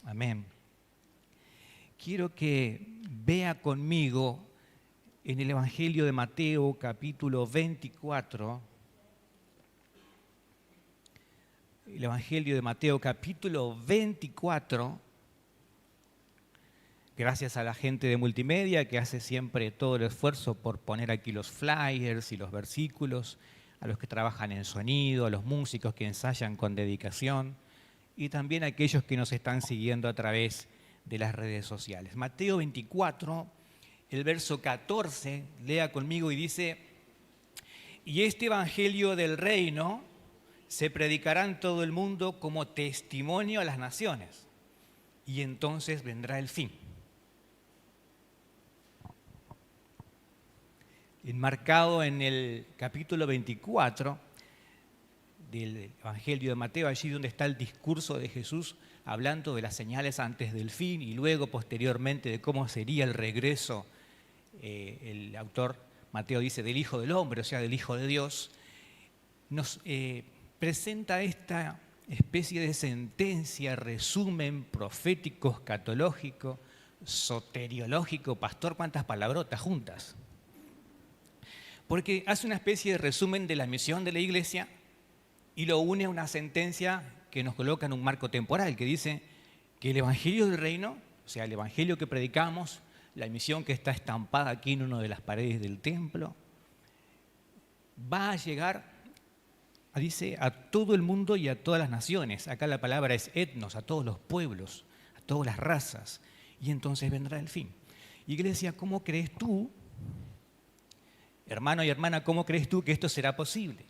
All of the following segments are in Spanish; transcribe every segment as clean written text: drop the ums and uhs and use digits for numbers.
Amén. Quiero que vea conmigo en el Evangelio de Mateo, capítulo 24. El Evangelio de Mateo, capítulo 24. Gracias a la gente de multimedia que hace siempre todo el esfuerzo por poner aquí los flyers y los versículos, a los que trabajan en sonido, a los músicos que ensayan con dedicación y también a aquellos que nos están siguiendo a través de las redes sociales. Mateo 24, el verso 14, lea conmigo y dice: y este evangelio del reino se predicará en todo el mundo como testimonio a las naciones, y entonces vendrá el fin. Enmarcado en el capítulo 24 del Evangelio de Mateo, allí donde está el discurso de Jesús hablando de las señales antes del fin y luego posteriormente de cómo sería el regreso, el autor Mateo dice del Hijo del Hombre, o sea, del Hijo de Dios, nos presenta esta especie de sentencia, resumen profético, escatológico, soteriológico. Pastor, ¿cuántas palabrotas juntas? Porque hace una especie de resumen de la misión de la iglesia y lo une a una sentencia que nos coloca en un marco temporal, que dice que el evangelio del reino, o sea, el evangelio que predicamos, la misión que está estampada aquí en una de las paredes del templo, va a llegar, dice, a todo el mundo y a todas las naciones. Acá la palabra es etnos, a todos los pueblos, a todas las razas. Y entonces vendrá el fin. Iglesia, ¿cómo crees tú, hermano y hermana, cómo crees tú que esto será posible?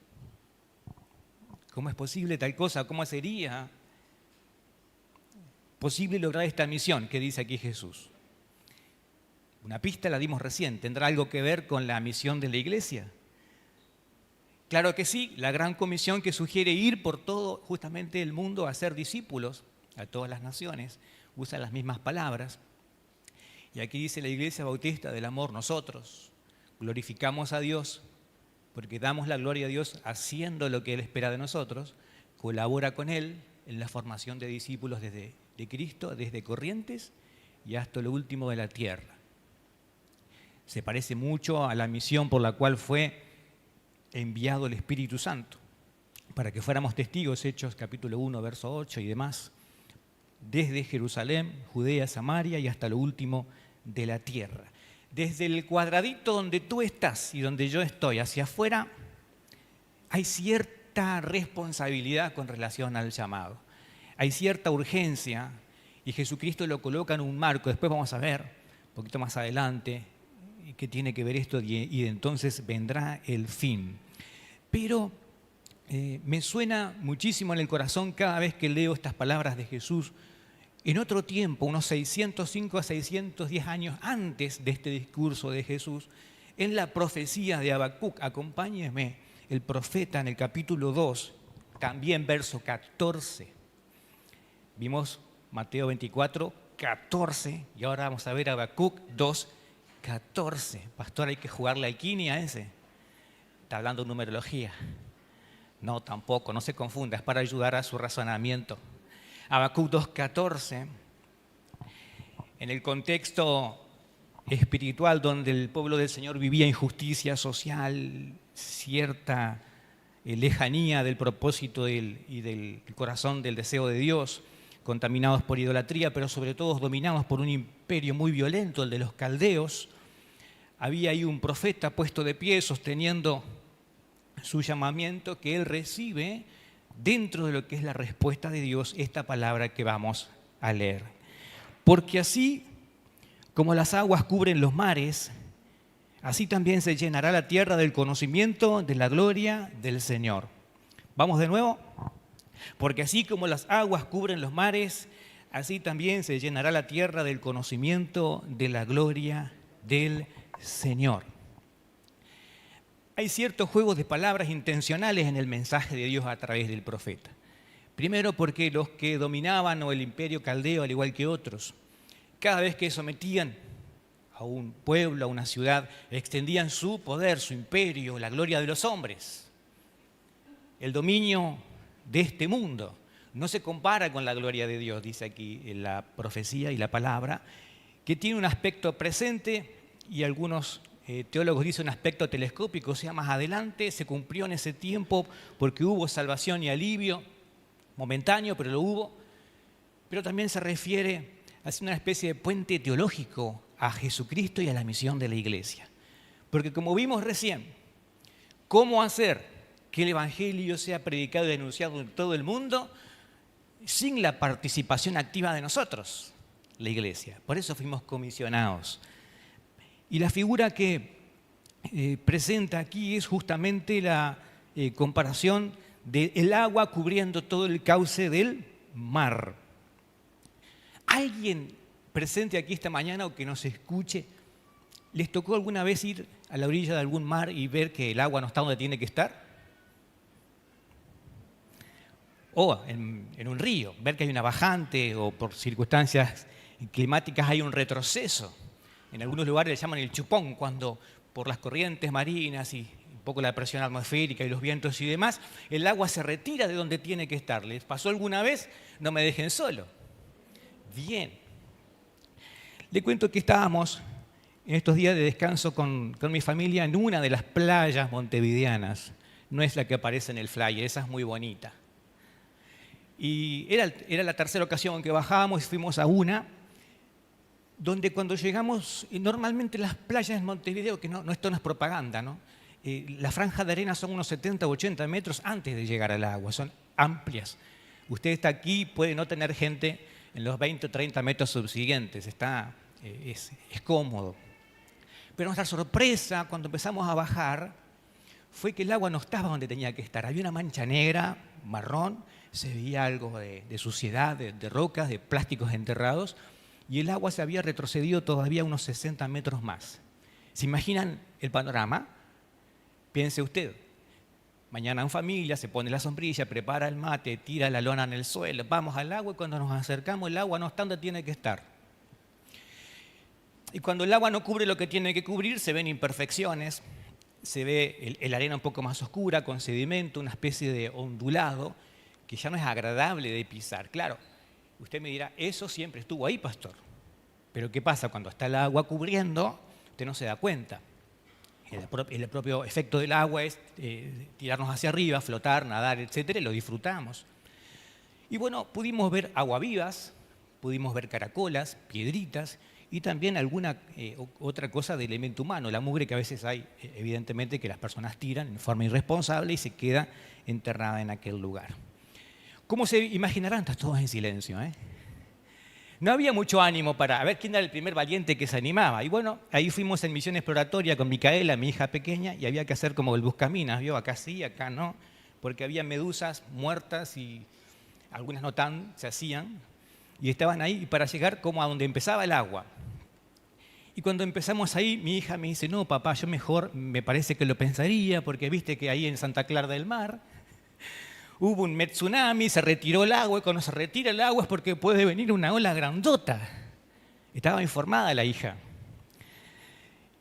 ¿Cómo es posible tal cosa? ¿Cómo sería posible lograr esta misión que dice aquí Jesús? Una pista la dimos recién. ¿Tendrá algo que ver con la misión de la iglesia? Claro que sí, la gran comisión que sugiere ir por todo justamente el mundo a ser discípulos a todas las naciones, usa las mismas palabras. Y aquí dice la Iglesia Bautista del Amor: nosotros glorificamos a Dios porque damos la gloria a Dios haciendo lo que Él espera de nosotros, colabora con Él en la formación de discípulos de Cristo, desde Corrientes y hasta lo último de la tierra. Se parece mucho a la misión por la cual fue enviado el Espíritu Santo, para que fuéramos testigos, Hechos capítulo 1, verso 8 y demás, desde Jerusalén, Judea, Samaria y hasta lo último de la tierra. Desde el cuadradito donde tú estás y donde yo estoy hacia afuera, hay cierta responsabilidad con relación al llamado. Hay cierta urgencia y Jesucristo lo coloca en un marco. Después vamos a ver, un poquito más adelante, qué tiene que ver esto y entonces vendrá el fin. Pero me suena muchísimo en el corazón cada vez que leo estas palabras de Jesús. En otro tiempo, unos 605 a 610 años antes de este discurso de Jesús, en la profecía de Habacuc, acompáñenme, el profeta en el capítulo 2, también verso 14. Vimos Mateo 24, 14, y ahora vamos a ver Habacuc 2, 14. Pastor, hay que jugarle al Kini a ese. Está hablando de numerología. No, tampoco, no se confunda, es para ayudar a su razonamiento. Habacuc 2:14, en el contexto espiritual donde el pueblo del Señor vivía injusticia social, cierta lejanía del propósito y del corazón del deseo de Dios, contaminados por idolatría, pero sobre todo dominados por un imperio muy violento, el de los caldeos. Había ahí un profeta puesto de pie sosteniendo su llamamiento, que él recibe dentro de lo que es la respuesta de Dios, esta palabra que vamos a leer. Porque así como las aguas cubren los mares, así también se llenará la tierra del conocimiento de la gloria del Señor. ¿Vamos de nuevo? Porque así como las aguas cubren los mares, así también se llenará la tierra del conocimiento de la gloria del Señor. Hay ciertos juegos de palabras intencionales en el mensaje de Dios a través del profeta. Primero, porque los que dominaban el imperio caldeo, al igual que otros, cada vez que sometían a un pueblo, a una ciudad, extendían su poder, su imperio, la gloria de los hombres, el dominio de este mundo. no se compara con la gloria de Dios, dice aquí en la profecía y la palabra, que tiene un aspecto presente y algunos teólogos dicen un aspecto telescópico, o sea, más adelante se cumplió en ese tiempo porque hubo salvación y alivio, momentáneo, pero lo hubo, pero también se refiere a una especie de puente teológico a Jesucristo y a la misión de la iglesia. Porque como vimos recién, ¿cómo hacer que el Evangelio sea predicado y denunciado en todo el mundo sin la participación activa de nosotros, la iglesia? Por eso fuimos comisionados. Y la figura que presenta aquí es justamente la comparación del agua cubriendo todo el cauce del mar. ¿Alguien presente aquí esta mañana o que nos escuche, les tocó alguna vez ir a la orilla de algún mar y ver que el agua no está donde tiene que estar? O en un río, ver que hay una bajante o por circunstancias climáticas hay un retroceso. En algunos lugares le llaman el chupón, cuando por las corrientes marinas y un poco la presión atmosférica y los vientos y demás, el agua se retira de donde tiene que estar. ¿Les pasó alguna vez? No me dejen solo. Bien. Le cuento que estábamos en estos días de descanso con mi familia en una de las playas montevideanas. No es la que aparece en el flyer, esa es muy bonita. Y era la tercera ocasión en que bajábamos y fuimos a una donde cuando llegamos, normalmente las playas en Montevideo, que no esto no es propaganda, ¿no? La franja de arena son unos 70 o 80 metros antes de llegar al agua, son amplias. Usted está aquí, puede no tener gente en los 20 o 30 metros subsiguientes, es cómodo. Pero nuestra sorpresa cuando empezamos a bajar fue que el agua no estaba donde tenía que estar. Había una mancha negra, marrón, se veía algo de suciedad, de rocas, de plásticos enterrados, y el agua se había retrocedido todavía unos 60 metros más. ¿Se imaginan el panorama? Piense usted, mañana en familia se pone la sombrilla, prepara el mate, tira la lona en el suelo, vamos al agua y cuando nos acercamos el agua no está donde tiene que estar. Y cuando el agua no cubre lo que tiene que cubrir, se ven imperfecciones, se ve la arena un poco más oscura, con sedimento, una especie de ondulado, que ya no es agradable de pisar. Claro, usted me dirá, eso siempre estuvo ahí, pastor. Pero ¿qué pasa? Cuando está el agua cubriendo, usted no se da cuenta. El propio efecto del agua es tirarnos hacia arriba, flotar, nadar, etcétera, y lo disfrutamos. Y bueno, pudimos ver aguavivas, pudimos ver caracolas, piedritas, y también alguna otra cosa de elemento humano, la mugre que a veces hay, evidentemente, que las personas tiran en forma irresponsable y se queda enterrada en aquel lugar. ¿Cómo se imaginarán? Están todos en silencio, ¿eh? No había mucho ánimo para ver quién era el primer valiente que se animaba. Y bueno, ahí fuimos en misión exploratoria con Micaela, mi hija pequeña, y había que hacer como el buscaminas, ¿vio? Acá sí, acá no, porque había medusas muertas y algunas no tan, se hacían, y estaban ahí para llegar como a donde empezaba el agua. Y cuando empezamos ahí, mi hija me dice, no, papá, yo mejor me parece que lo pensaría, porque viste que ahí en Santa Clara del Mar hubo un tsunami, se retiró el agua, y cuando se retira el agua es porque puede venir una ola grandota. Estaba informada la hija.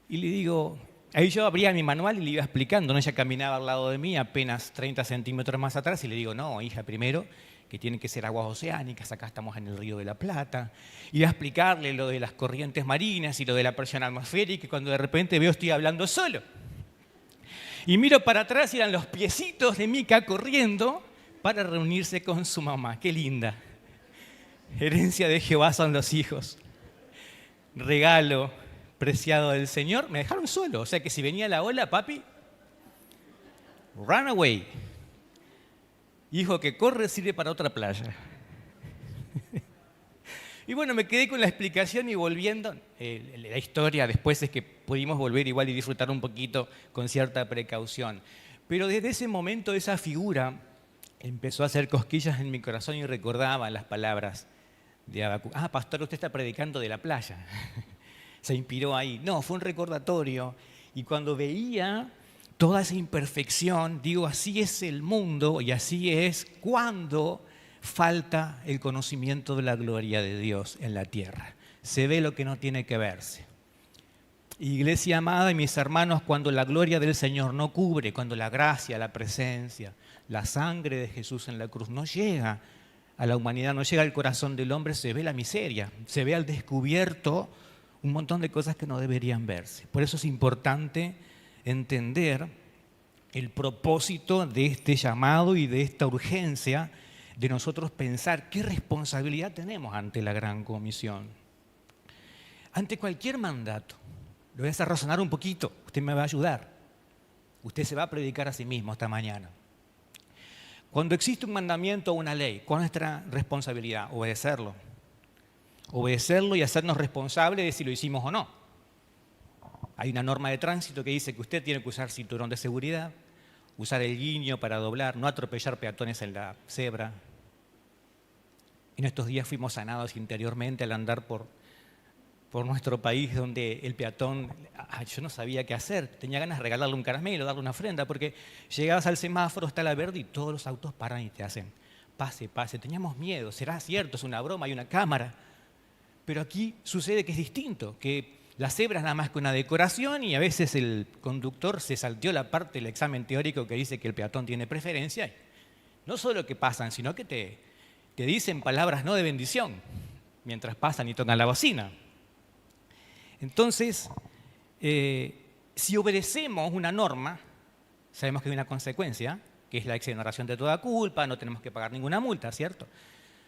Y le digo, ahí yo abría mi manual y le iba explicando, ¿no? Ella caminaba al lado de mí, apenas 30 centímetros más atrás, y le digo, no, hija, primero, que tienen que ser aguas oceánicas, acá estamos en el Río de la Plata. Iba a explicarle lo de las corrientes marinas y lo de la presión atmosférica, y cuando de repente veo estoy hablando solo. Y miro para atrás y eran los piecitos de Mica corriendo para reunirse con su mamá. ¡Qué linda! Herencia de Jehová son los hijos. Regalo preciado del Señor. Me dejaron solo. O sea que si venía la ola, papi, run away. Hijo que corre sirve para otra playa. Y bueno, me quedé con la explicación y volviendo, la historia después es que pudimos volver igual y disfrutar un poquito con cierta precaución. Pero desde ese momento esa figura empezó a hacer cosquillas en mi corazón y recordaba las palabras de Habacuc. Ah, pastor, usted está predicando de la playa. Se inspiró ahí. No, fue un recordatorio. Y cuando veía toda esa imperfección, digo, así es el mundo y así es cuando falta el conocimiento de la gloria de Dios en la tierra. Se ve lo que no tiene que verse. Iglesia amada y mis hermanos, cuando la gloria del Señor no cubre, cuando la gracia, la presencia, la sangre de Jesús en la cruz no llega a la humanidad, no llega al corazón del hombre, se ve la miseria, se ve al descubierto un montón de cosas que no deberían verse. Por eso es importante entender el propósito de este llamado y de esta urgencia de nosotros pensar qué responsabilidad tenemos ante la Gran Comisión. Ante cualquier mandato, lo voy a hacer razonar un poquito, usted me va a ayudar. Usted se va a predicar a sí mismo esta mañana. Cuando existe un mandamiento o una ley, ¿cuál es nuestra responsabilidad? Obedecerlo. Obedecerlo y hacernos responsables de si lo hicimos o no. Hay una norma de tránsito que dice que usted tiene que usar cinturón de seguridad, usar el guiño para doblar, no atropellar peatones en la cebra. En estos días fuimos sanados interiormente al andar por nuestro país, donde el peatón, yo no sabía qué hacer, tenía ganas de regalarle un caramelo, darle una ofrenda, porque llegabas al semáforo, está la verde y todos los autos paran y te hacen pase, pase. Teníamos miedo, será cierto, es una broma, hay una cámara. Pero aquí sucede que es distinto, que la cebra es nada más que una decoración y a veces el conductor se salteó la parte del examen teórico que dice que el peatón tiene preferencia. No solo que pasan, sino que te dicen palabras no de bendición mientras pasan y tocan la bocina. Entonces, si obedecemos una norma, sabemos que hay una consecuencia, que es la exoneración de toda culpa, no tenemos que pagar ninguna multa, ¿cierto?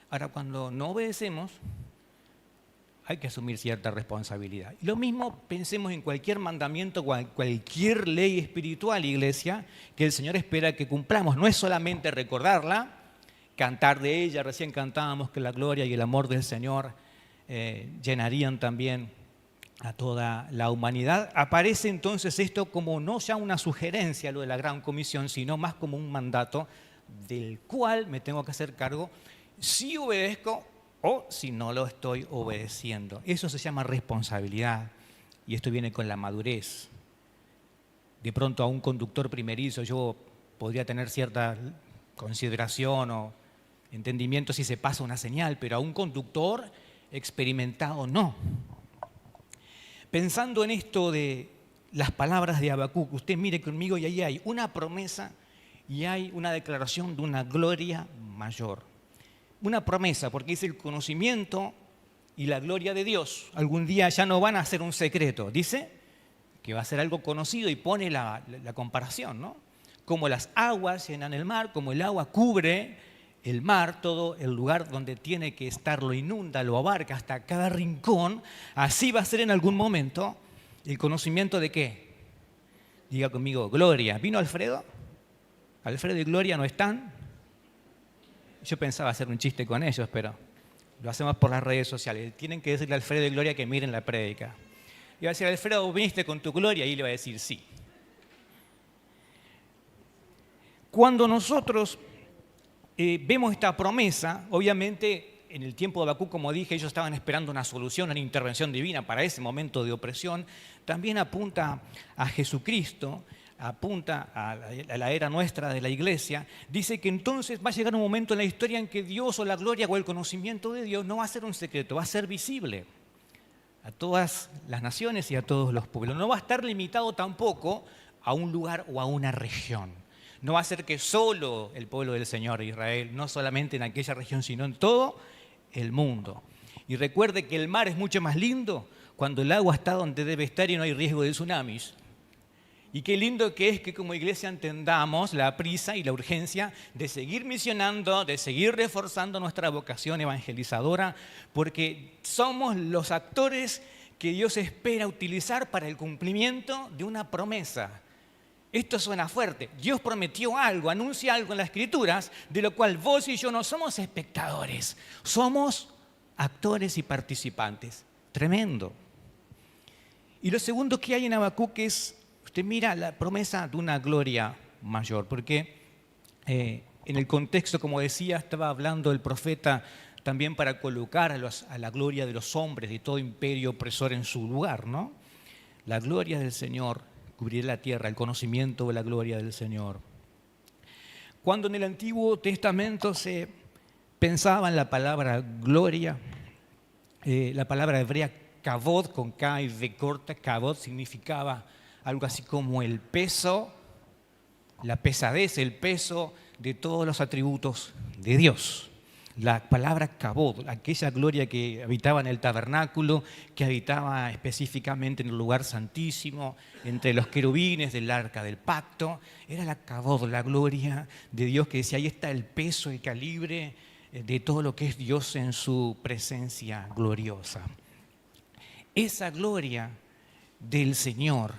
Ahora, cuando no obedecemos, hay que asumir cierta responsabilidad. Y lo mismo pensemos en cualquier mandamiento, cualquier ley espiritual, iglesia, que el Señor espera que cumplamos. No es solamente recordarla, cantar de ella, recién cantábamos que la gloria y el amor del Señor llenarían también a toda la humanidad. Aparece entonces esto como no ya una sugerencia, lo de la Gran Comisión, sino más como un mandato del cual me tengo que hacer cargo si obedezco o si no lo estoy obedeciendo. Eso se llama responsabilidad y esto viene con la madurez. De pronto a un conductor primerizo yo podría tener cierta consideración o entendimiento si se pasa una señal, pero a un conductor experimentado no. Pensando en esto de las palabras de Habacuc, usted mire conmigo y ahí hay una promesa y hay una declaración de una gloria mayor. Una promesa, porque dice el conocimiento y la gloria de Dios. Algún día ya no van a ser un secreto. Dice que va a ser algo conocido y pone la comparación, ¿no? Como las aguas llenan el mar, como el agua cubre el mar, todo el lugar donde tiene que estar lo inunda, lo abarca hasta cada rincón, así va a ser en algún momento el conocimiento de ¿qué? Diga conmigo, gloria. ¿Vino Alfredo? Alfredo y Gloria no están. Yo pensaba hacer un chiste con ellos, pero lo hacemos por las redes sociales. Tienen que decirle a Alfredo y Gloria que miren la prédica. Y va a decir, Alfredo, ¿viniste con tu gloria? Y le va a decir, sí. Cuando nosotros vemos esta promesa, obviamente en el tiempo de Habacuc, como dije, ellos estaban esperando una solución, una intervención divina para ese momento de opresión. También apunta a Jesucristo, apunta a la era nuestra de la iglesia. Dice que entonces va a llegar un momento en la historia en que Dios o la gloria o el conocimiento de Dios no va a ser un secreto, va a ser visible a todas las naciones y a todos los pueblos. No va a estar limitado tampoco a un lugar o a una región. No va a ser que solo el pueblo del Señor, Israel, no solamente en aquella región, sino en todo el mundo. Y recuerde que el mar es mucho más lindo cuando el agua está donde debe estar y no hay riesgo de tsunamis. Y qué lindo que es que como iglesia entendamos la prisa y la urgencia de seguir misionando, de seguir reforzando nuestra vocación evangelizadora, porque somos los actores que Dios espera utilizar para el cumplimiento de una promesa. Esto suena fuerte. Dios prometió algo, anuncia algo en las Escrituras, de lo cual vos y yo no somos espectadores, somos actores y participantes. Tremendo. Y lo segundo que hay en Habacuc es, usted mira la promesa de una gloria mayor, porque en el contexto, como decía, estaba hablando el profeta también para colocar a la gloria de los hombres, de todo imperio opresor en su lugar, ¿no? La gloria del Señor cubrirá la tierra, el conocimiento de la gloria del Señor. Cuando en el Antiguo Testamento se pensaba en la palabra gloria, la palabra hebrea kavod, con K y V corta, kavod significaba algo así como el peso, la pesadez, el peso de todos los atributos de Dios. la palabra kabod, aquella gloria que habitaba en el tabernáculo, que habitaba específicamente en el lugar santísimo, entre los querubines del arca del pacto, era la kabod, la gloria de Dios, que decía, ahí está el peso, el calibre de todo lo que es Dios en su presencia gloriosa. Esa gloria del Señor,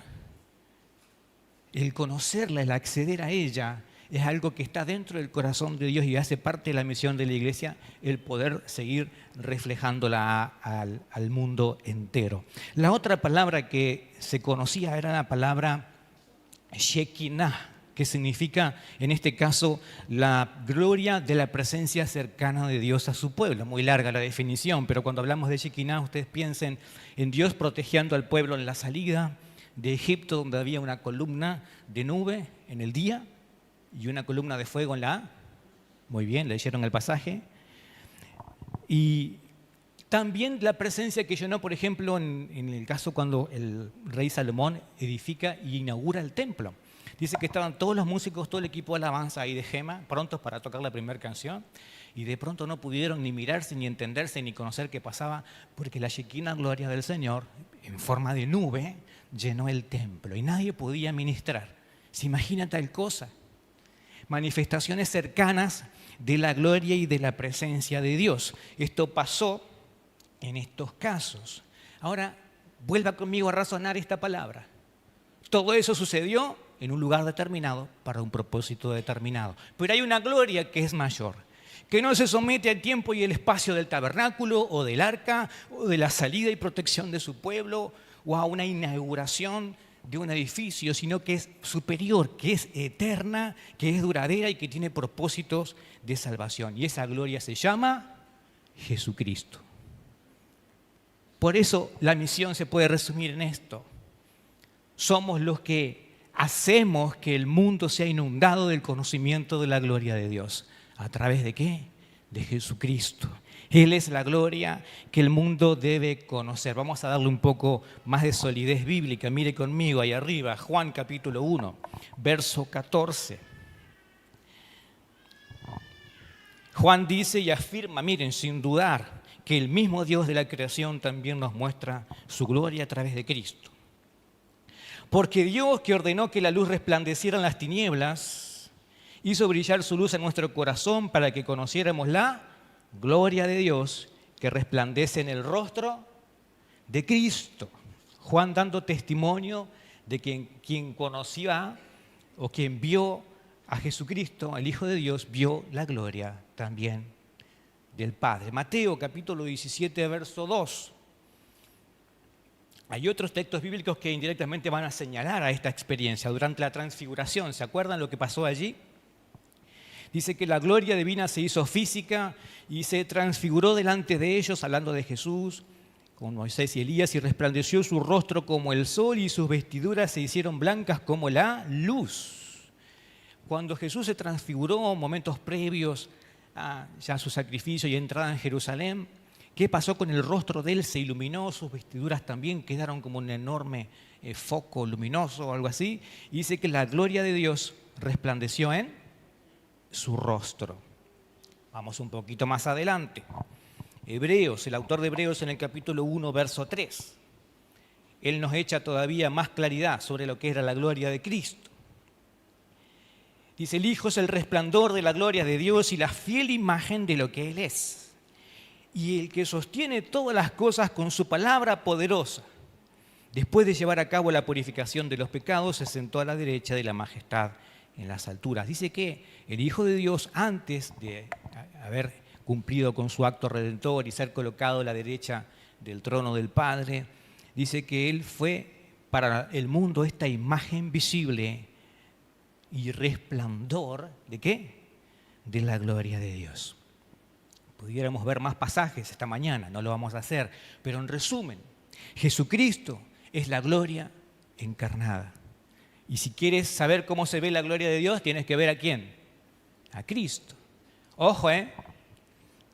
el conocerla, el acceder a ella, es algo que está dentro del corazón de Dios y hace parte de la misión de la iglesia, el poder seguir reflejándola al mundo entero. La otra palabra que se conocía era la palabra Shekinah, que significa, en este caso, la gloria de la presencia cercana de Dios a su pueblo. Muy larga la definición, pero cuando hablamos de Shekinah, ustedes piensen en Dios protegiendo al pueblo en la salida de Egipto, donde había una columna de nube en el día y una columna de fuego en la... Muy bien, leyeron el pasaje. Y también la presencia que llenó, por ejemplo, en el caso cuando el rey Salomón edifica y inaugura el templo. Dice que estaban todos los músicos, todo el equipo de alabanza ahí de Gema, prontos para tocar la primera canción, y de pronto no pudieron ni mirarse, ni entenderse, ni conocer qué pasaba, porque la Shekinah gloria del Señor, en forma de nube, llenó el templo y nadie podía ministrar. ¿Se imagina tal cosa? Manifestaciones cercanas de la gloria y de la presencia de Dios. Esto pasó en estos casos. Ahora, vuelva conmigo a razonar esta palabra. Todo eso sucedió en un lugar determinado para un propósito determinado. Pero hay una gloria que es mayor, que no se somete al tiempo y el espacio del tabernáculo o del arca o de la salida y protección de su pueblo o a una inauguración de un edificio, sino que es superior, que es eterna, que es duradera y que tiene propósitos de salvación. Y esa gloria se llama Jesucristo. Por eso la misión se puede resumir en esto. Somos los que hacemos que el mundo sea inundado del conocimiento de la gloria de Dios. ¿A través de qué? De Jesucristo. Él es la gloria que el mundo debe conocer. Vamos a darle un poco más de solidez bíblica. Mire conmigo ahí arriba, Juan capítulo 1, verso 14. Juan dice y afirma, miren, sin dudar, que el mismo Dios de la creación también nos muestra su gloria a través de Cristo. Porque Dios, que ordenó que la luz resplandeciera en las tinieblas, hizo brillar su luz en nuestro corazón para que conociéramos la gloria de Dios que resplandece en el rostro de Cristo. Juan dando testimonio de que quien conocía o quien vio a Jesucristo, al Hijo de Dios, vio la gloria también del Padre. Mateo capítulo 17, verso 2. Hay otros textos bíblicos que indirectamente van a señalar a esta experiencia durante la transfiguración. ¿Se acuerdan lo que pasó allí? Dice que la gloria divina se hizo física y se transfiguró delante de ellos, hablando de Jesús, con Moisés y Elías, y resplandeció su rostro como el sol y sus vestiduras se hicieron blancas como la luz. Cuando Jesús se transfiguró, momentos previos a ya su sacrificio y entrada en Jerusalén, ¿qué pasó con el rostro de él? Se iluminó, sus vestiduras también quedaron como un enorme foco luminoso o algo así. Y dice que la gloria de Dios resplandeció en su rostro. Vamos un poquito más adelante. Hebreos, el autor de Hebreos en el capítulo 1, verso 3. Él nos echa todavía más claridad sobre lo que era la gloria de Cristo. Dice, el Hijo es el resplandor de la gloria de Dios y la fiel imagen de lo que Él es. Y el que sostiene todas las cosas con su palabra poderosa. Después de llevar a cabo la purificación de los pecados, se sentó a la derecha de la majestad en las alturas. Dice que el Hijo de Dios, antes de haber cumplido con su acto redentor y ser colocado a la derecha del trono del Padre, dice que Él fue para el mundo esta imagen visible y resplandor, ¿de qué? De la gloria de Dios. Pudiéramos ver más pasajes esta mañana, no lo vamos a hacer, pero en resumen, Jesucristo es la gloria encarnada. Y si quieres saber cómo se ve la gloria de Dios, tienes que ver ¿a quién? A Cristo. Ojo,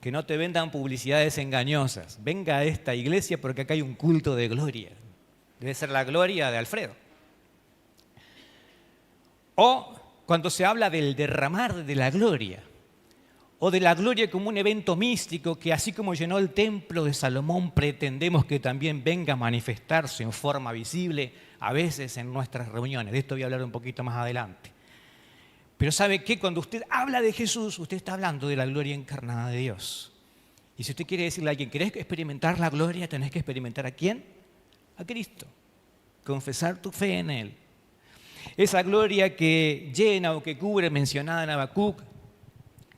que no te vendan publicidades engañosas. Venga a esta iglesia porque acá hay un culto de gloria. Debe ser la gloria de Alfredo. O cuando se habla del derramar de la gloria. o de la gloria como un evento místico que así como llenó el templo de Salomón, pretendemos que también venga a manifestarse en forma visible, a veces en nuestras reuniones. De esto voy a hablar un poquito más adelante. Pero ¿sabe qué? Cuando usted habla de Jesús, usted está hablando de la gloria encarnada de Dios. Y si usted quiere decirle a alguien, ¿querés experimentar la gloria? Tenés que experimentar ¿a quién? A Cristo. Confesar tu fe en Él. Esa gloria que llena o que cubre, mencionada en Habacuc,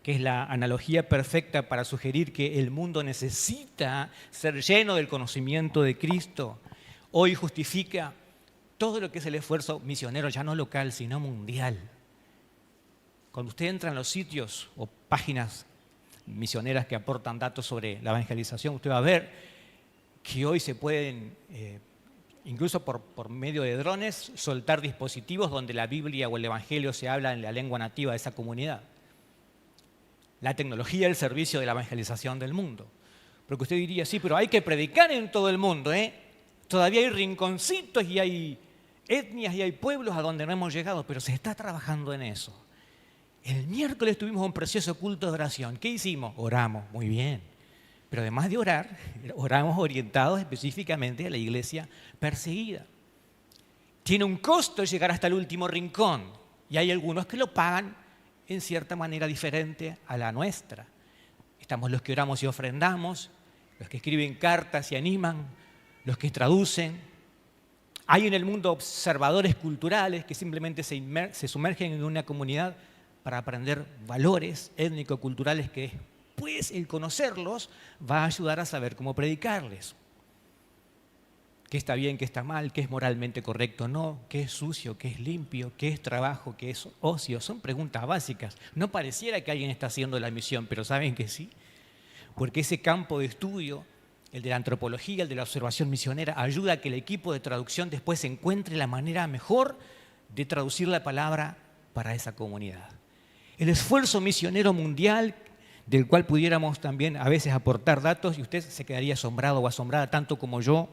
que es la analogía perfecta para sugerir que el mundo necesita ser lleno del conocimiento de Cristo, hoy justifica todo lo que es el esfuerzo misionero, ya no local, sino mundial. Cuando usted entra en los sitios o páginas misioneras que aportan datos sobre la evangelización, usted va a ver que hoy se pueden, incluso por medio de drones, soltar dispositivos donde la Biblia o el Evangelio se habla en la lengua nativa de esa comunidad. La tecnología al servicio de la evangelización del mundo. Porque usted diría, sí, pero hay que predicar en todo el mundo, ¿eh? Todavía hay rinconcitos y hay etnias y hay pueblos a donde no hemos llegado, pero se está trabajando en eso. El miércoles tuvimos un precioso culto de oración. ¿Qué hicimos? Oramos, muy bien. Pero además de orar, oramos orientados específicamente a la iglesia perseguida. Tiene un costo llegar hasta el último rincón y hay algunos que lo pagan en cierta manera diferente a la nuestra. Estamos los que oramos y ofrendamos, los que escriben cartas y animan, los que traducen. Hay en el mundo observadores culturales que simplemente se sumergen en una comunidad para aprender valores étnico-culturales que después el conocerlos va a ayudar a saber cómo predicarles. Qué está bien, qué está mal, qué es moralmente correcto o no, qué es sucio, qué es limpio, qué es trabajo, qué es ocio. Son preguntas básicas. No pareciera que alguien está haciendo la misión, pero ¿saben que sí? Porque ese campo de estudio, el de la antropología, el de la observación misionera, ayuda a que el equipo de traducción después encuentre la manera mejor de traducir la palabra para esa comunidad. El esfuerzo misionero mundial, del cual pudiéramos también a veces aportar datos, y usted se quedaría asombrado o asombrada tanto como yo.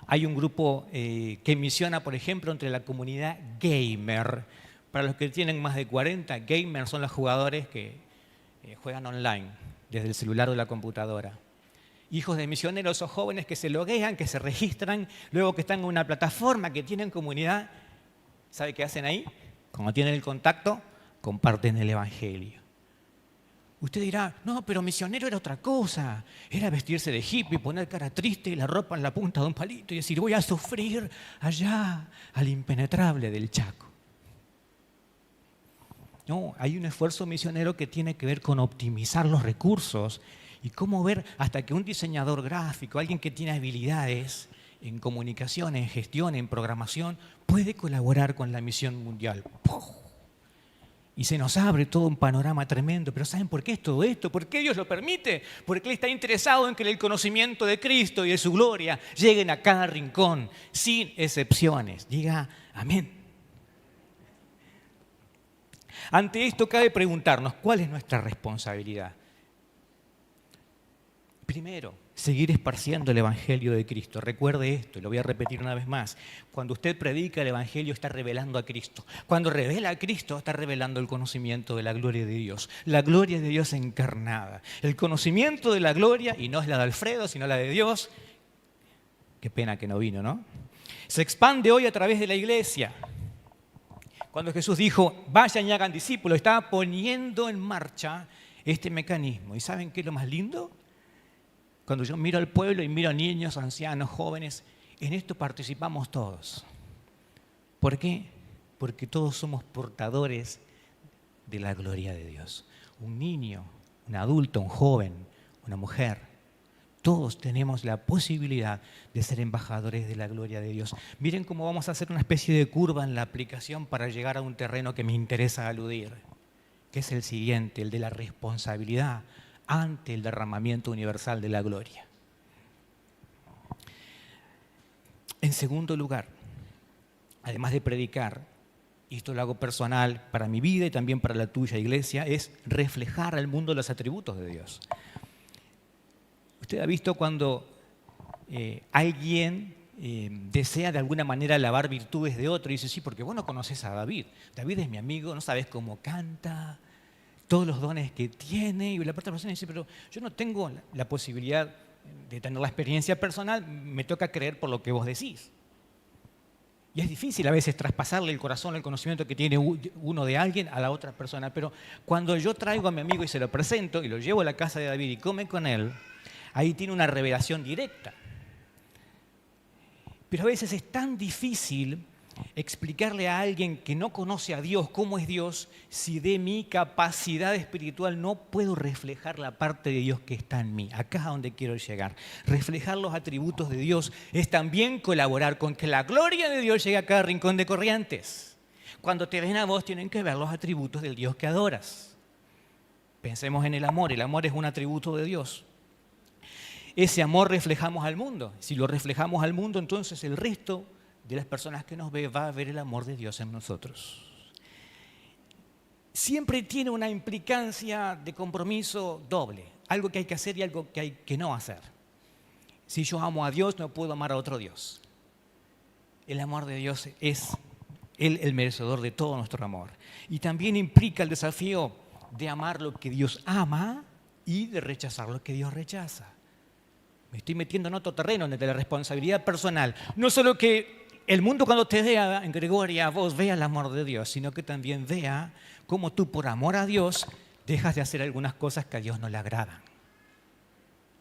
Hay un grupo que misiona, por ejemplo, entre la comunidad gamer. Para los que tienen más de 40, gamers son los jugadores que juegan online, desde el celular o la computadora. Hijos de misioneros o jóvenes que se loguean, que se registran, luego que están en una plataforma, que tienen comunidad. ¿Sabe qué hacen ahí? Cuando tienen el contacto, comparten el Evangelio. Usted dirá, no, pero misionero era otra cosa. Era vestirse de hippie, poner cara triste y la ropa en la punta de un palito y decir, voy a sufrir allá al impenetrable del Chaco. No, hay un esfuerzo misionero que tiene que ver con optimizar los recursos y cómo ver hasta que un diseñador gráfico, alguien que tiene habilidades en comunicación, en gestión, en programación, puede colaborar con la misión mundial. ¡Puf! Y se nos abre todo un panorama tremendo. Pero ¿saben por qué es todo esto? ¿Por qué Dios lo permite? Porque Él está interesado en que el conocimiento de Cristo y de su gloria lleguen a cada rincón, sin excepciones. Diga amén. Ante esto cabe preguntarnos, ¿cuál es nuestra responsabilidad? Primero, seguir esparciendo el Evangelio de Cristo. Recuerde esto, y lo voy a repetir una vez más. Cuando usted predica el Evangelio, está revelando a Cristo. Cuando revela a Cristo, está revelando el conocimiento de la gloria de Dios. La gloria de Dios encarnada. El conocimiento de la gloria, y no es la de Alfredo, sino la de Dios. Qué pena que no vino, ¿no? Se expande hoy a través de la iglesia. Cuando Jesús dijo, vayan y hagan discípulos, estaba poniendo en marcha este mecanismo. ¿Y saben qué es lo más lindo? Cuando yo miro al pueblo y miro a niños, ancianos, jóvenes, en esto participamos todos. ¿Por qué? Porque todos somos portadores de la gloria de Dios. Un niño, un adulto, un joven, una mujer, todos tenemos la posibilidad de ser embajadores de la gloria de Dios. Miren cómo vamos a hacer una especie de curva en la aplicación para llegar a un terreno que me interesa aludir, que es el siguiente, el de la responsabilidad ante el derramamiento universal de la gloria. En segundo lugar, además de predicar, y esto lo hago personal para mi vida y también para la tuya, iglesia, es reflejar al mundo los atributos de Dios. Usted ha visto cuando alguien desea de alguna manera alabar virtudes de otro y dice, sí, porque vos no conoces a David. David es mi amigo, no sabes cómo canta, todos los dones que tiene. Y la otra persona dice, pero yo no tengo la posibilidad de tener la experiencia personal, me toca creer por lo que vos decís. Y es difícil a veces traspasarle el corazón, el conocimiento que tiene uno de alguien a la otra persona. Pero cuando yo traigo a mi amigo y se lo presento y lo llevo a la casa de David y come con él, ahí tiene una revelación directa. Pero a veces es tan difícil explicarle a alguien que no conoce a Dios cómo es Dios, si de mi capacidad espiritual no puedo reflejar la parte de Dios que está en mí. Acá es a donde quiero llegar. Reflejar los atributos de Dios es también colaborar con que la gloria de Dios llegue a cada rincón de Corrientes. Cuando te ven a vos, tienen que ver los atributos del Dios que adoras. Pensemos en el amor es un atributo de Dios. Ese amor reflejamos al mundo. Si lo reflejamos al mundo, entonces el resto de las personas que nos ve va a ver el amor de Dios en nosotros. Siempre tiene una implicancia de compromiso doble, algo que hay que hacer y algo que hay que no hacer. Si yo amo a Dios, no puedo amar a otro Dios. El amor de Dios es Él el merecedor de todo nuestro amor. Y también implica el desafío de amar lo que Dios ama y de rechazar lo que Dios rechaza. Me estoy metiendo en otro terreno, de la responsabilidad personal. No solo que el mundo cuando te vea, en Gregoria, vos vea el amor de Dios, sino que también vea cómo tú por amor a Dios dejas de hacer algunas cosas que a Dios no le agradan.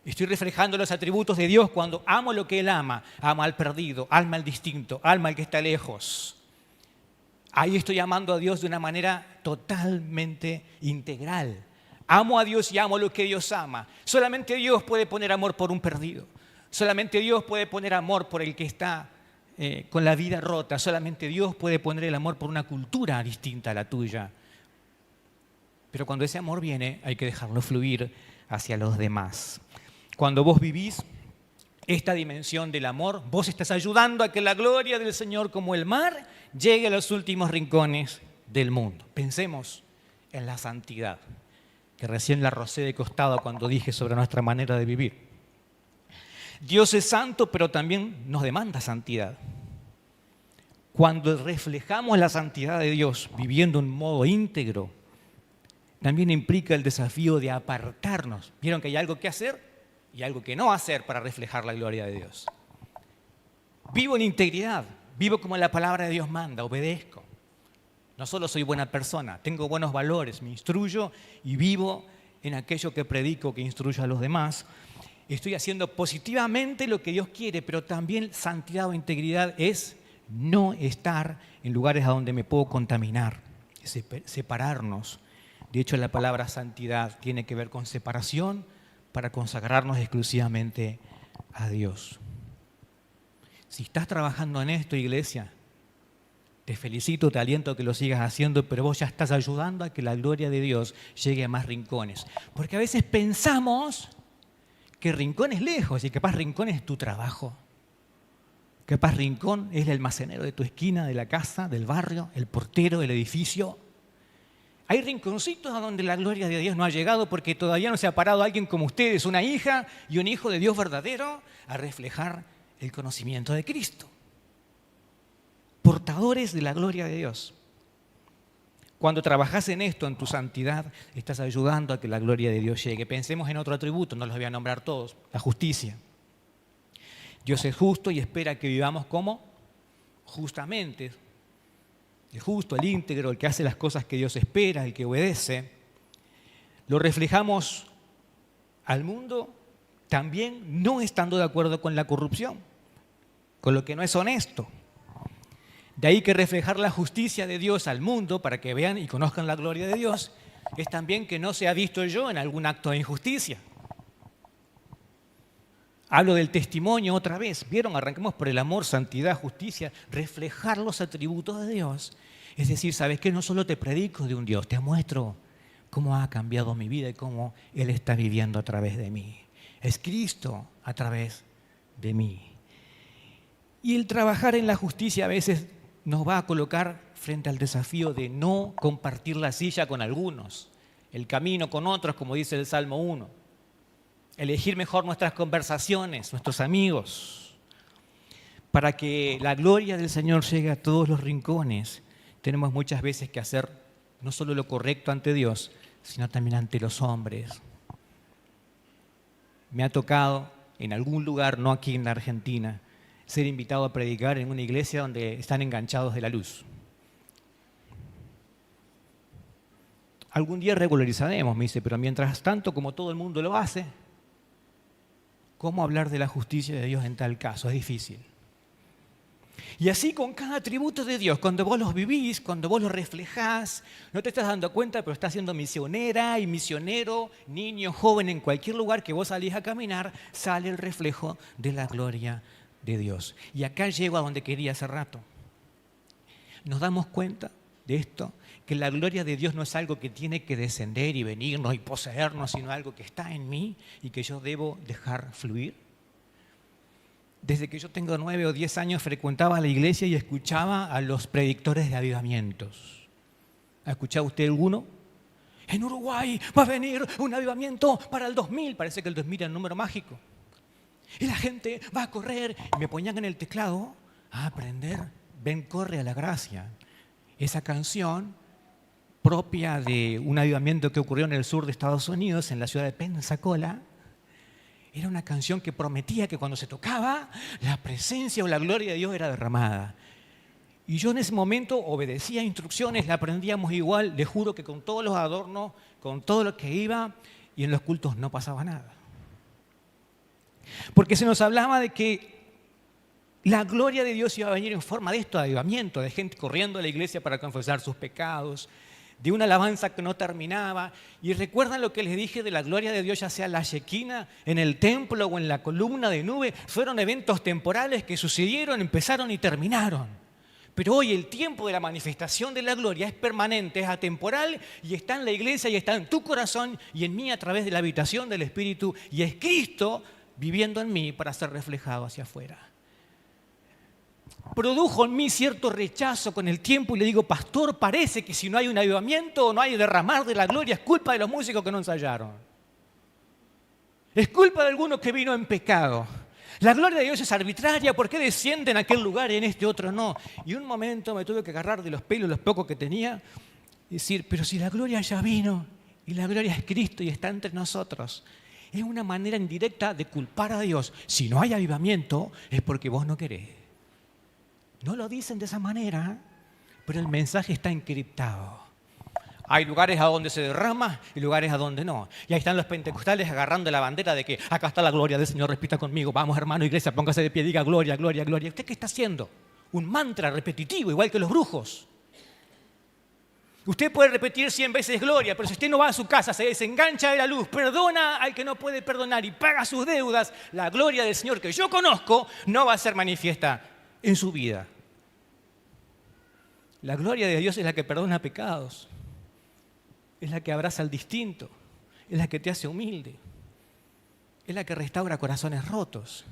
Estoy reflejando los atributos de Dios cuando amo lo que Él ama. Ama al perdido, alma al distinto, alma al que está lejos. Ahí estoy amando a Dios de una manera totalmente integral. Amo a Dios y amo lo que Dios ama. Solamente Dios puede poner amor por un perdido. Solamente Dios puede poner amor por el que está con la vida rota. Solamente Dios puede poner el amor por una cultura distinta a la tuya. Pero cuando ese amor viene, hay que dejarlo fluir hacia los demás. Cuando vos vivís esta dimensión del amor, vos estás ayudando a que la gloria del Señor, como el mar, llegue a los últimos rincones del mundo. Pensemos en la santidad, que recién la rocé de costado cuando dije sobre nuestra manera de vivir. Dios es santo, pero también nos demanda santidad. Cuando reflejamos la santidad de Dios viviendo en modo íntegro, también implica el desafío de apartarnos. ¿Vieron que hay algo que hacer y algo que no hacer para reflejar la gloria de Dios? Vivo en integridad, vivo como la palabra de Dios manda, obedezco. No solo soy buena persona, tengo buenos valores, me instruyo y vivo en aquello que predico, que instruyo a los demás. Estoy haciendo positivamente lo que Dios quiere, pero también santidad o integridad es no estar en lugares a donde me puedo contaminar, separarnos. De hecho, la palabra santidad tiene que ver con separación para consagrarnos exclusivamente a Dios. Si estás trabajando en esto, iglesia, te felicito, te aliento a que lo sigas haciendo, pero vos ya estás ayudando a que la gloria de Dios llegue a más rincones. Porque a veces pensamos que rincón es lejos y capaz rincón es tu trabajo. Capaz rincón es el almacenero de tu esquina, de la casa, del barrio, el portero, el edificio. Hay rinconcitos a donde la gloria de Dios no ha llegado porque todavía no se ha parado alguien como ustedes, una hija y un hijo de Dios verdadero, a reflejar el conocimiento de Cristo. Portadores de la gloria de Dios. Cuando trabajas en esto, en tu santidad, estás ayudando a que la gloria de Dios llegue. Pensemos en otro atributo, no los voy a nombrar todos, la justicia. Dios es justo y espera que vivamos como justamente. El justo, el íntegro, el que hace las cosas que Dios espera, el que obedece. Lo reflejamos al mundo también no estando de acuerdo con la corrupción, con lo que no es honesto. De ahí que reflejar la justicia de Dios al mundo para que vean y conozcan la gloria de Dios es también que no sea visto yo en algún acto de injusticia. Hablo del testimonio otra vez. ¿Vieron? Arranquemos por el amor, santidad, justicia, reflejar los atributos de Dios. Es decir, ¿sabes qué? No solo te predico de un Dios, te muestro cómo ha cambiado mi vida y cómo Él está viviendo a través de mí. Es Cristo a través de mí. Y el trabajar en la justicia a veces nos va a colocar frente al desafío de no compartir la silla con algunos, el camino con otros, como dice el Salmo 1. Elegir mejor nuestras conversaciones, nuestros amigos. Para que la gloria del Señor llegue a todos los rincones, tenemos muchas veces que hacer no solo lo correcto ante Dios, sino también ante los hombres. Me ha tocado en algún lugar, no aquí en la Argentina, ser invitado a predicar en una iglesia donde están enganchados de la luz. Algún día regularizaremos, me dice, pero mientras tanto, como todo el mundo lo hace, ¿cómo hablar de la justicia de Dios en tal caso? Es difícil. Y así con cada atributo de Dios, cuando vos los vivís, cuando vos los reflejás, no te estás dando cuenta, pero estás siendo misionera y misionero, niño, joven, en cualquier lugar que vos salís a caminar, sale el reflejo de la gloria de Dios. Y acá llego a donde quería hace rato. Nos damos cuenta de esto, que la gloria de Dios no es algo que tiene que descender y venirnos y poseernos, sino algo que está en mí y que yo debo dejar fluir. Desde que yo tengo 9 o 10 años frecuentaba la iglesia y escuchaba a los predictores de avivamientos. ¿Ha escuchado usted alguno? En Uruguay va a venir un avivamiento para el 2000. Parece que el 2000 era un número mágico. Y la gente va a correr. Y me ponían en el teclado a aprender. Ven, corre a la gracia. Esa canción propia de un avivamiento que ocurrió en el sur de Estados Unidos, en la ciudad de Pensacola, era una canción que prometía que cuando se tocaba, la presencia o la gloria de Dios era derramada. Y yo en ese momento obedecía instrucciones, la aprendíamos igual, le juro que con todos los adornos, con todo lo que iba, y en los cultos no pasaba nada. Porque se nos hablaba de que la gloria de Dios iba a venir en forma de esto, de avivamiento, de gente corriendo a la iglesia para confesar sus pecados, de una alabanza que no terminaba. Y recuerdan lo que les dije de la gloria de Dios, ya sea la Shekinah en el templo o en la columna de nube. Fueron eventos temporales que sucedieron, empezaron y terminaron. Pero hoy el tiempo de la manifestación de la gloria es permanente, es atemporal y está en la iglesia y está en tu corazón y en mí a través de la habitación del Espíritu. Y es Cristo viviendo en mí para ser reflejado hacia afuera. Produjo en mí cierto rechazo con el tiempo y le digo, pastor, parece que si no hay un avivamiento o no hay derramar de la gloria, es culpa de los músicos que no ensayaron. Es culpa de alguno que vino en pecado. La gloria de Dios es arbitraria, ¿por qué desciende en aquel lugar y en este otro no? Y un momento me tuve que agarrar de los pelos, los pocos que tenía, y decir, pero si la gloria ya vino y la gloria es Cristo y está entre nosotros. Es una manera indirecta de culpar a Dios. Si no hay avivamiento es porque vos no querés. No lo dicen de esa manera, pero el mensaje está encriptado. Hay lugares a donde se derrama y lugares a donde no. Y ahí están los pentecostales agarrando la bandera de que acá está la gloria del Señor, repita conmigo. Vamos, hermano, iglesia, póngase de pie, diga gloria, gloria, gloria. ¿Usted qué está haciendo? Un mantra repetitivo, igual que los brujos. Usted puede repetir 100 veces gloria, pero si usted no va a su casa, se desengancha de la luz, perdona al que no puede perdonar y paga sus deudas, la gloria del Señor que yo conozco no va a ser manifiesta en su vida. La gloria de Dios es la que perdona pecados, es la que abraza al distinto, es la que te hace humilde, es la que restaura corazones rotos.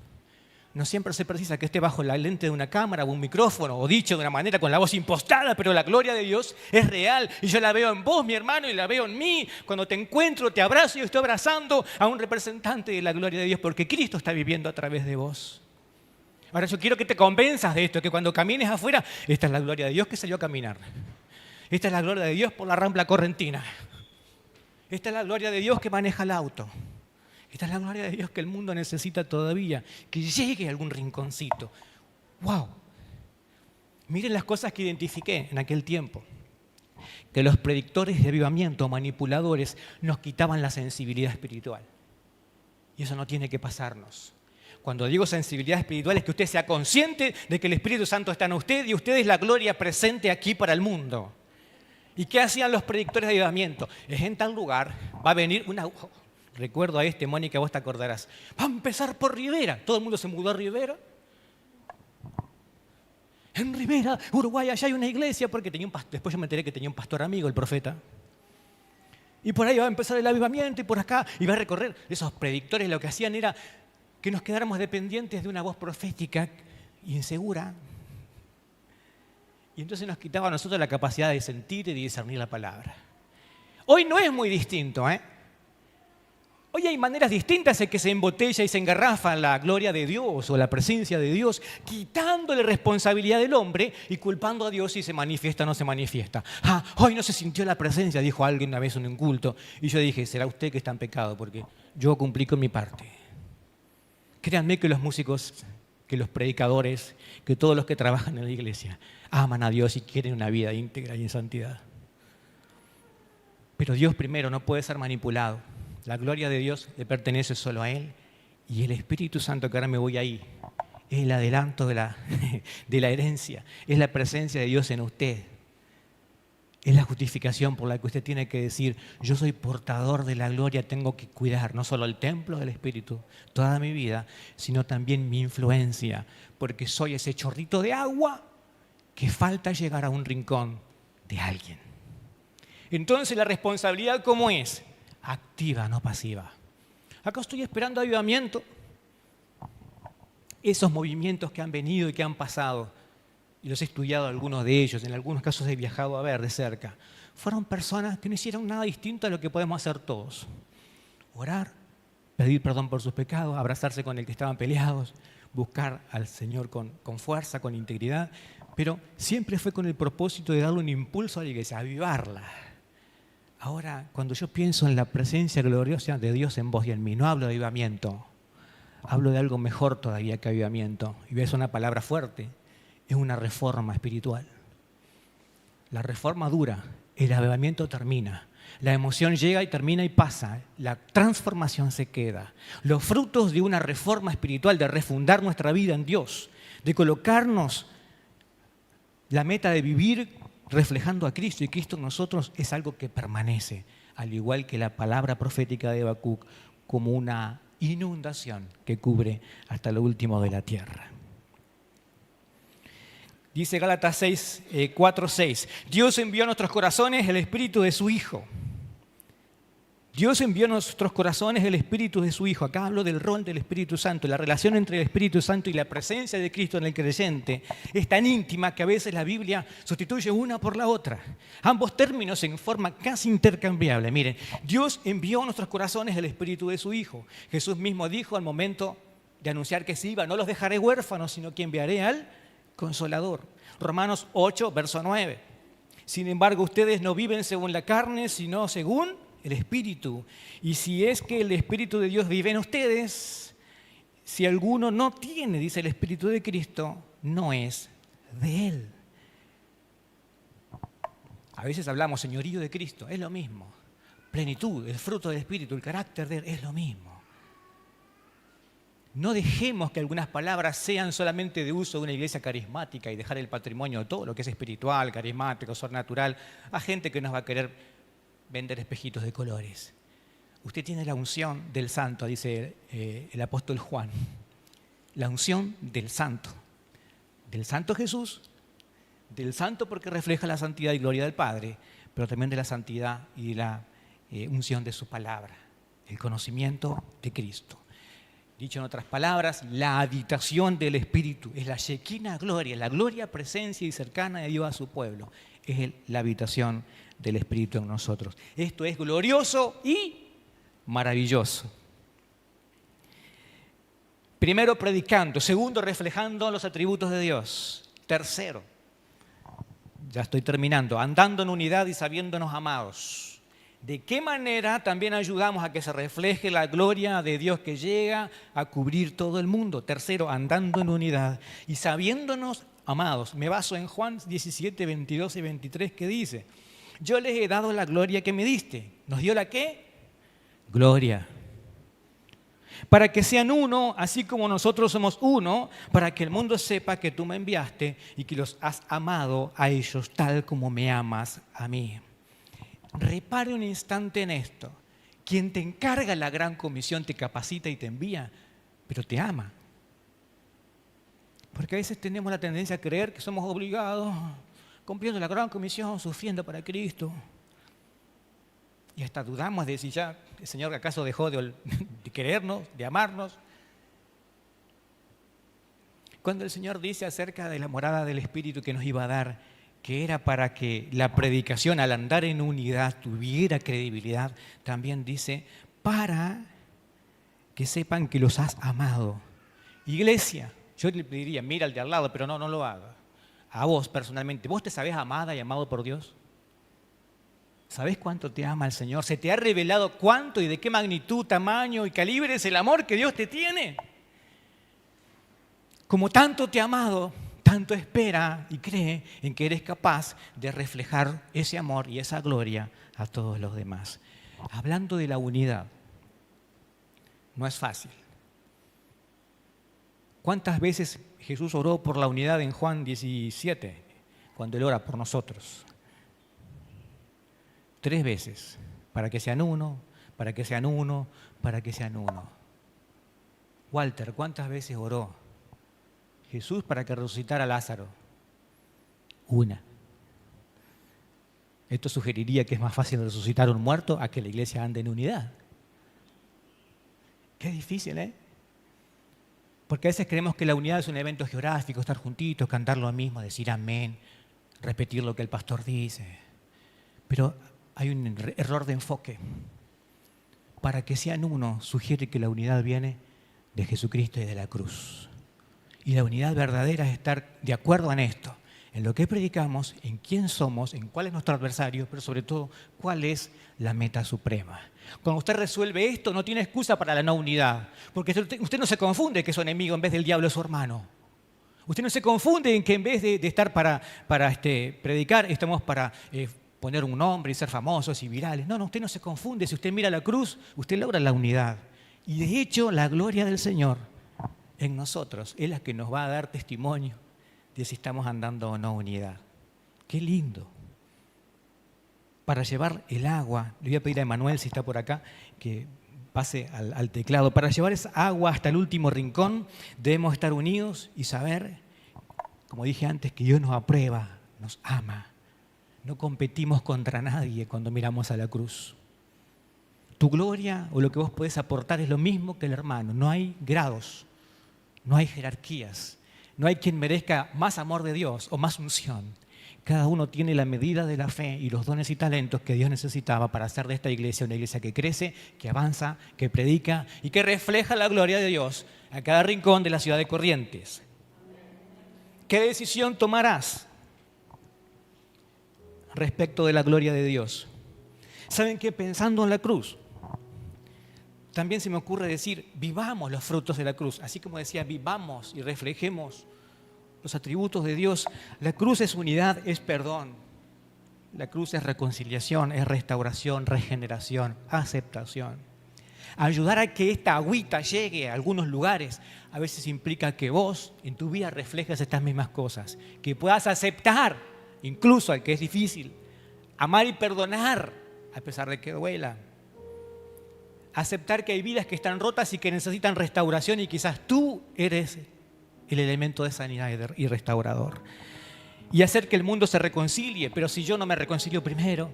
No siempre se precisa que esté bajo la lente de una cámara o un micrófono o dicho de una manera con la voz impostada, pero la gloria de Dios es real y yo la veo en vos, mi hermano, y la veo en mí. Cuando te encuentro, te abrazo y estoy abrazando a un representante de la gloria de Dios porque Cristo está viviendo a través de vos. Ahora yo quiero que te convenzas de esto, que cuando camines afuera, esta es la gloria de Dios que salió a caminar. Esta es la gloria de Dios por la Rambla Correntina. Esta es la gloria de Dios que maneja el auto. Esta es la gloria de Dios que el mundo necesita todavía, que llegue a algún rinconcito. ¡Wow! Miren las cosas que identifiqué en aquel tiempo. Que los predictores de avivamiento, manipuladores, nos quitaban la sensibilidad espiritual. Y eso no tiene que pasarnos. Cuando digo sensibilidad espiritual es que usted sea consciente de que el Espíritu Santo está en usted y usted es la gloria presente aquí para el mundo. ¿Y qué hacían los predictores de avivamiento? Es en tal lugar, va a venir una... Recuerdo a Mónica, vos te acordarás. Va a empezar por Rivera. Todo el mundo se mudó a Rivera. En Rivera, Uruguay, allá hay una iglesia porque tenía un pastor. Después yo me enteré que tenía un pastor amigo, el profeta. Y por ahí va a empezar el avivamiento y por acá iba a recorrer. Esos predictores lo que hacían era que nos quedáramos dependientes de una voz profética insegura. Y entonces nos quitaba a nosotros la capacidad de sentir y de discernir la palabra. Hoy no es muy distinto, Hoy hay maneras distintas en que se embotella y se engarrafa la gloria de Dios o la presencia de Dios, quitándole responsabilidad del hombre y culpando a Dios si se manifiesta o no se manifiesta. Hoy no se sintió la presencia, dijo alguien una vez en un culto. Y yo dije, será usted que está en pecado, porque yo cumplí con mi parte. Créanme que los músicos, que los predicadores, que todos los que trabajan en la iglesia aman a Dios y quieren una vida íntegra y en santidad. Pero Dios primero no puede ser manipulado. La gloria de Dios le pertenece solo a Él, y el Espíritu Santo, que ahora me voy ahí, es el adelanto de la herencia, es la presencia de Dios en usted. Es la justificación por la que usted tiene que decir, yo soy portador de la gloria, tengo que cuidar no solo el templo del Espíritu toda mi vida, sino también mi influencia, porque soy ese chorrito de agua que falta llegar a un rincón de alguien. Entonces, la responsabilidad, ¿cómo es? Activa, no pasiva. Acá estoy esperando avivamiento. Esos movimientos que han venido y que han pasado, y los he estudiado algunos de ellos, en algunos casos he viajado a ver de cerca, fueron personas que no hicieron nada distinto a lo que podemos hacer todos. Orar, pedir perdón por sus pecados, abrazarse con el que estaban peleados, buscar al Señor con fuerza, con integridad, pero siempre fue con el propósito de darle un impulso a la iglesia, avivarla. Ahora, cuando yo pienso en la presencia gloriosa de Dios en vos y en mí, no hablo de avivamiento, hablo de algo mejor todavía que avivamiento. Y es una palabra fuerte, es una reforma espiritual. La reforma dura, el avivamiento termina. La emoción llega y termina y pasa. La transformación se queda. Los frutos de una reforma espiritual, de refundar nuestra vida en Dios, de colocarnos la meta de vivir reflejando a Cristo y Cristo en nosotros, es algo que permanece, al igual que la palabra profética de Habacuc, como una inundación que cubre hasta lo último de la tierra. Dice Gálatas 4:6, Dios envió a nuestros corazones el Espíritu de su Hijo. Dios envió a nuestros corazones el Espíritu de su Hijo. Acá hablo del rol del Espíritu Santo. La relación entre el Espíritu Santo y la presencia de Cristo en el creyente es tan íntima que a veces la Biblia sustituye una por la otra. Ambos términos en forma casi intercambiable. Miren, Dios envió a nuestros corazones el Espíritu de su Hijo. Jesús mismo dijo al momento de anunciar que se iba, no los dejaré huérfanos, sino que enviaré al Consolador. Romanos 8, verso 9. Sin embargo, ustedes no viven según la carne, sino según el Espíritu. Y si es que el Espíritu de Dios vive en ustedes, si alguno no tiene, dice el Espíritu de Cristo, no es de Él. A veces hablamos señorío de Cristo, es lo mismo. Plenitud, el fruto del Espíritu, el carácter de Él, es lo mismo. No dejemos que algunas palabras sean solamente de uso de una iglesia carismática y dejar el patrimonio de todo lo que es espiritual, carismático, sobrenatural, a gente que nos va a querer vender espejitos de colores. Usted tiene la unción del santo, dice el apóstol Juan. La unción del santo Jesús, del santo porque refleja la santidad y gloria del Padre, pero también de la santidad y la unción de su palabra, el conocimiento de Cristo. Dicho en otras palabras, la habitación del Espíritu es la Shekinah gloria, la gloria, presencia y cercana de Dios a su pueblo. Es la habitación del Espíritu en nosotros. Esto es glorioso y maravilloso. Primero, predicando. Segundo, reflejando los atributos de Dios. Tercero, ya estoy terminando, andando en unidad y sabiéndonos amados. ¿De qué manera también ayudamos a que se refleje la gloria de Dios que llega a cubrir todo el mundo? Tercero, andando en unidad y sabiéndonos amados. Me baso en Juan 17, 22 y 23 que dice, yo les he dado la gloria que me diste. ¿Nos dio la qué? Gloria. Para que sean uno, así como nosotros somos uno, para que el mundo sepa que tú me enviaste y que los has amado a ellos tal como me amas a mí. Repare un instante en esto. Quien te encarga la gran comisión te capacita y te envía, pero te ama. Porque a veces tenemos la tendencia a creer que somos obligados, cumpliendo la gran comisión, sufriendo para Cristo. Y hasta dudamos de si ya el Señor acaso dejó de querernos, de amarnos. Cuando el Señor dice acerca de la morada del Espíritu que nos iba a dar, que era para que la predicación al andar en unidad tuviera credibilidad, también dice para que sepan que los has amado. Iglesia, yo le pediría, mira al de al lado, pero no lo haga. A vos personalmente, ¿vos te sabés amada y amado por Dios? ¿Sabés cuánto te ama el Señor? ¿Se te ha revelado cuánto y de qué magnitud, tamaño y calibre es el amor que Dios te tiene? Como tanto te ha amado, tanto espera y cree en que eres capaz de reflejar ese amor y esa gloria a todos los demás. Hablando de la unidad, no es fácil. ¿Cuántas veces Jesús oró por la unidad en Juan 17, cuando Él ora por nosotros? 3 veces, para que sean uno, para que sean uno, para que sean uno. Walter, ¿cuántas veces oró Jesús para que resucitara a Lázaro? 1. Esto sugeriría que es más fácil resucitar a un muerto a que la iglesia ande en unidad. Qué difícil, ¿eh? Porque a veces creemos que la unidad es un evento geográfico, estar juntitos, cantar lo mismo, decir amén, repetir lo que el pastor dice. Pero hay un error de enfoque. Para que sean uno, sugiere que la unidad viene de Jesucristo y de la cruz. Y la unidad verdadera es estar de acuerdo en esto, en lo que predicamos, en quién somos, en cuál es nuestro adversario, pero sobre todo, cuál es la meta suprema. Cuando usted resuelve esto, no tiene excusa para la no unidad, porque usted no se confunde que su enemigo en vez del diablo es su hermano. Usted no se confunde en que en vez de estar para predicar, estamos para poner un nombre y ser famosos y virales. No, usted no se confunde. Si usted mira la cruz, usted logra la unidad. Y de hecho, la gloria del Señor en nosotros es la que nos va a dar testimonio de si estamos andando o no unidad. ¡Qué lindo! Para llevar el agua, le voy a pedir a Emanuel, si está por acá, que pase al teclado. Para llevar esa agua hasta el último rincón, debemos estar unidos y saber, como dije antes, que Dios nos aprueba, nos ama. No competimos contra nadie cuando miramos a la cruz. Tu gloria o lo que vos podés aportar es lo mismo que el hermano. No hay grados, no hay jerarquías, no hay quien merezca más amor de Dios o más unción. Cada uno tiene la medida de la fe y los dones y talentos que Dios necesitaba para hacer de esta iglesia una iglesia que crece, que avanza, que predica y que refleja la gloria de Dios a cada rincón de la ciudad de Corrientes. ¿Qué decisión tomarás respecto de la gloria de Dios? ¿Saben qué? Pensando en la cruz, también se me ocurre decir, vivamos los frutos de la cruz. Así como decía, vivamos y reflejemos los atributos de Dios. La cruz es unidad, es perdón. La cruz es reconciliación, es restauración, regeneración, aceptación. Ayudar a que esta agüita llegue a algunos lugares a veces implica que vos en tu vida reflejes estas mismas cosas, que puedas aceptar incluso al que es difícil, amar y perdonar a pesar de que duela, aceptar que hay vidas que están rotas y que necesitan restauración y quizás tú eres el elemento de sanidad y restaurador, y hacer que el mundo se reconcilie. Pero si yo no me reconcilio primero,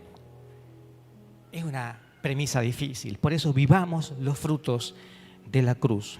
es una premisa difícil. Por eso vivamos los frutos de la cruz.